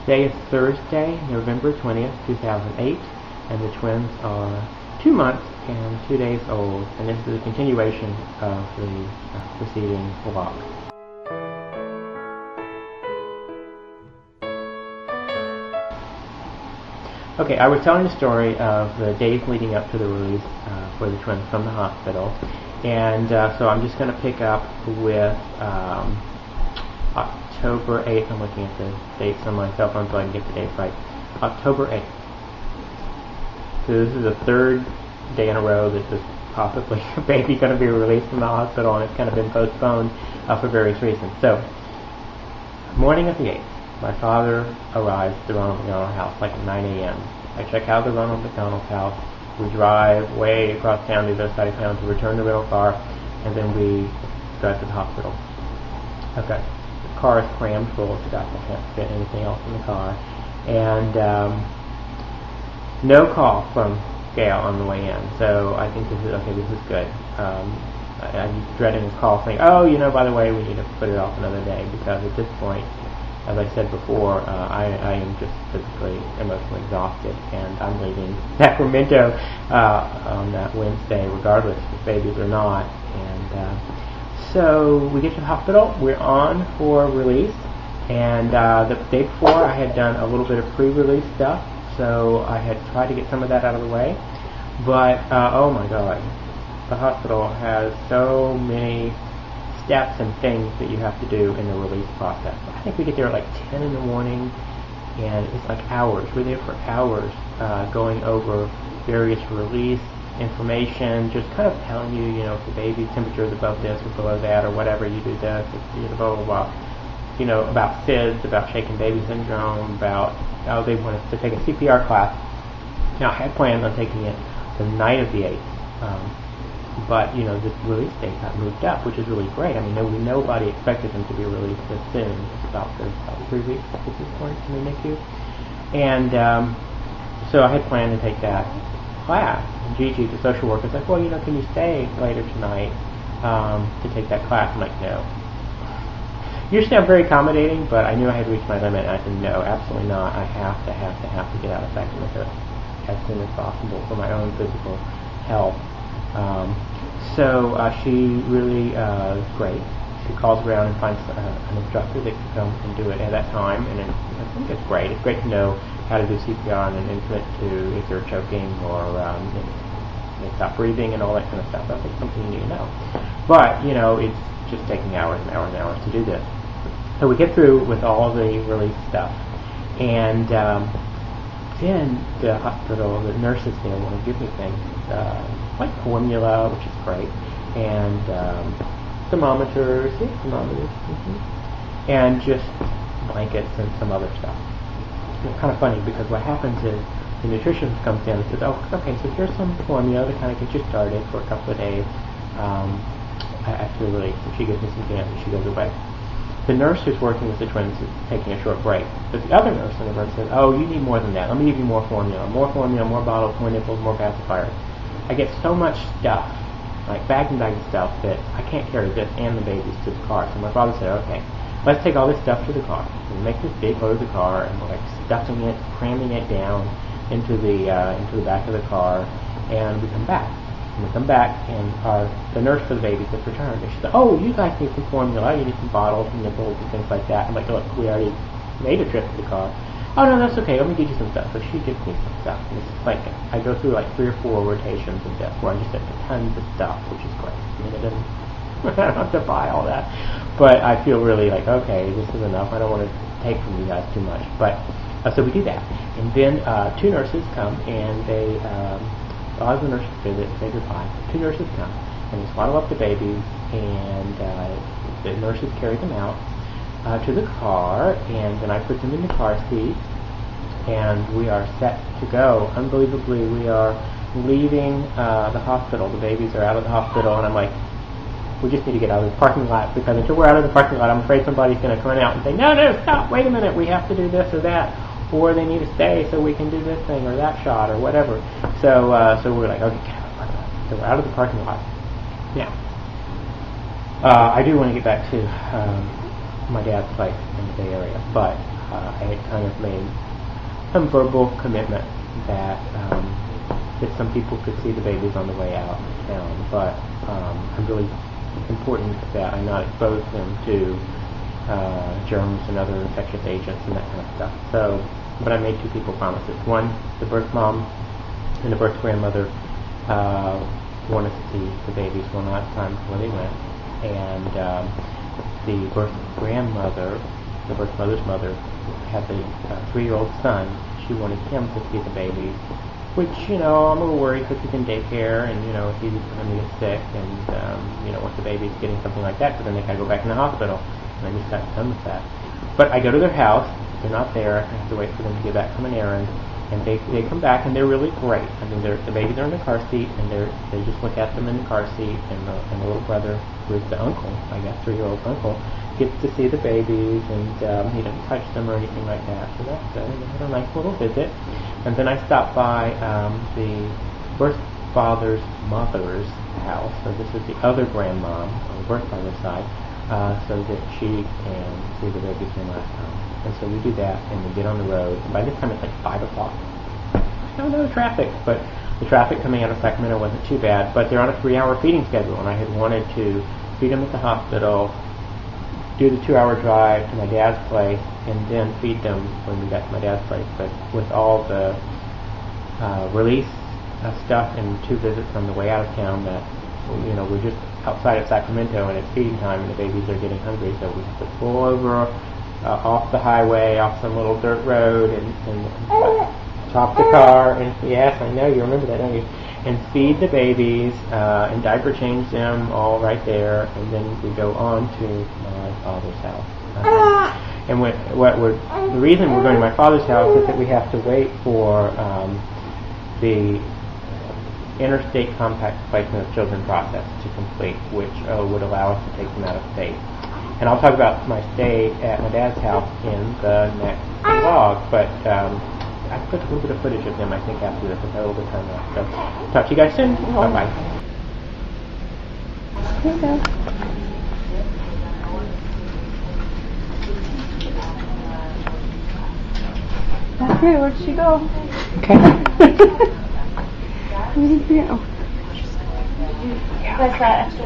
Today is Thursday, November 20th, 2008, and the twins are 2 months and 2 days old, and this is a continuation of the preceding vlog. Okay, I was telling the story of the days leading up to the release for the twins from the hospital, and so I'm just going to pick up with October 8th. I'm looking at the dates on my cell phone so I can get the dates right. October 8th. So this is the third day in a row that this possibly baby going to be released from the hospital, and it's kind of been postponed for various reasons. So, morning of the 8th. My father arrives at the Ronald McDonald house like at 9 a.m. I check out the Ronald McDonald house. We drive way across town to the other side of town to return the rental car, and then we drive to the hospital. Okay. The car is crammed full of stuff. I can't fit anything else in the car. And no call from Gail on the way in. So I think this is good. I'm dreading a call saying, oh, by the way, we need to put it off another day, because at this point, as I said before, I am just physically, emotionally exhausted, and I'm leaving Sacramento on that Wednesday, regardless if babies or not. And so we get to the hospital. We're on for release, and the day before I had done a little bit of pre-release stuff, so I had tried to get some of that out of the way. But oh my God, the hospital has so many steps and things that you have to do in the release process. I think we get there at like 10 in the morning, and it's like hours. We're there for hours going over various release information, just kind of telling you, if the baby's temperature is above this or below that or whatever, you do this, blah, blah, blah. About SIDS, about shaken baby syndrome, about, they want us to take a CPR class. Now, I had planned on taking it the night of the 8th. But, this release date got moved up, which is really great. I mean, nobody expected them to be released this soon. It's about 3 weeks at this point in the NICU. And so I had planned to take that class. And Gigi, the social worker, was like, well, can you stay later tonight to take that class? I'm like, no. Usually I'm very accommodating, but I knew I had reached my limit, and I said, no, absolutely not. I have to get out of Sacramento as soon as possible for my own physical health. So she really is great. She calls around and finds an instructor that can come and do it at that time, and I think it's great. It's great to know how to do CPR on an infant to if they're choking or they stop breathing and all that kind of stuff. That's something you need to know. But it's just taking hours and hours and hours to do this. So we get through with all the release stuff, and then the hospital, the nurses there want to give me things like formula, which is great, and thermometers, and just blankets and some other stuff. It's kind of funny, because what happens is the nutritionist comes in and says, oh, okay, so here's some formula to kind of get you started for a couple of days after the release. And she gives me some things and she goes away. The nurse who's working with the twins is taking a short break. But the other nurse in the room says, oh, you need more than that. Let me give you more formula, more bottles, more nipples, more pacifiers. I get so much stuff, like bags and bags of stuff, that I can't carry this and the babies to the car. So my father said, okay, let's take all this stuff to the car. We make this big load of the car, and we're like stuffing it, cramming it down into the back of the car, and we come back. And we come back, and the nurse for the babies has returned. And she said, oh, you guys need some formula. You need some bottles and nipples and things like that. I'm like, look, we already made a trip to the car. Oh, no, that's okay. Let me get you some stuff. So she gives me some stuff. And it's like, I go through like 3 or 4 rotations of this where I just get tons of stuff, which is great. I mean, it doesn't, I don't have to buy all that. But I feel really like, okay, this is enough. I don't want to take from you guys too much. But, so we do that. And then 2 nurses come, and they, a lot of the nurses say goodbye. 2 nurses come, and they swaddle up the babies, and the nurses carry them out to the car, and then I put them in the car seat, and we are set to go. Unbelievably, we are leaving the hospital. The babies are out of the hospital, and I'm like, we just need to get out of the parking lot, because until we're out of the parking lot, I'm afraid somebody's going to come out and say, no, stop, wait a minute, we have to do this or that, or they need to stay so we can do this thing or that shot or whatever. So we're like, okay, get out of the parking lot. So we're out of the parking lot. Now, I do want to get back to my dad's place in the Bay Area, but I had kind of made some verbal commitment that that some people could see the babies on the way out of town, but I'm really important that I not expose them to germs and other infectious agents and that kind of stuff. So, but I made two people promises. One, the birth mom and the birth grandmother wanted to see the babies one last time before they went, and the birth grandmother, the birth mother's mother, has a 3-year-old son. She wanted him to see the babies, which, I'm a little worried because he's in daycare, and, if he's going to get sick, and, once the baby's getting something like that, so then they got to go back in the hospital, and I just got done with that. But I go to their house, they're not there, I have to wait for them to get back from an errand, and they come back, and they're really great. I mean, the babies are in the car seat, and they just look at them in the car seat, and the little brother, who is the uncle, I guess, 3-year-old uncle, gets to see the babies, and he doesn't touch them or anything like that. So that's good. We had a nice little visit. And then I stopped by the birth father's mother's house. So this is the other grandmom on the birth father's side, so that she can see the babies one last time. And so we do that, and we get on the road. And by this time it's like 5 o'clock. No traffic, but the traffic coming out of Sacramento wasn't too bad. But they're on a 3-hour feeding schedule, and I had wanted to feed them at the hospital, do the 2-hour drive to my dad's place, and then feed them when we got to my dad's place. But with all the release stuff and 2 visits on the way out of town, that we're just outside of Sacramento and it's feeding time and the babies are getting hungry, so we have to pull over off the highway, off some little dirt road, and stop the car, and yes, I know you remember that, don't you? And feed the babies and diaper change them all right there, and then we go on to my father's house. And the reason we're going to my father's house is that we have to wait for the interstate compact placement of children process to complete, which would allow us to take them out of state. And I'll talk about my stay at my dad's house in the next vlog, but I put a little bit of footage of them, I think, after this. I've got a little bit of time left. So, talk to you guys soon. Bye-bye. Here you go. Okay, where'd she go? Okay. Where did you go? That's that extra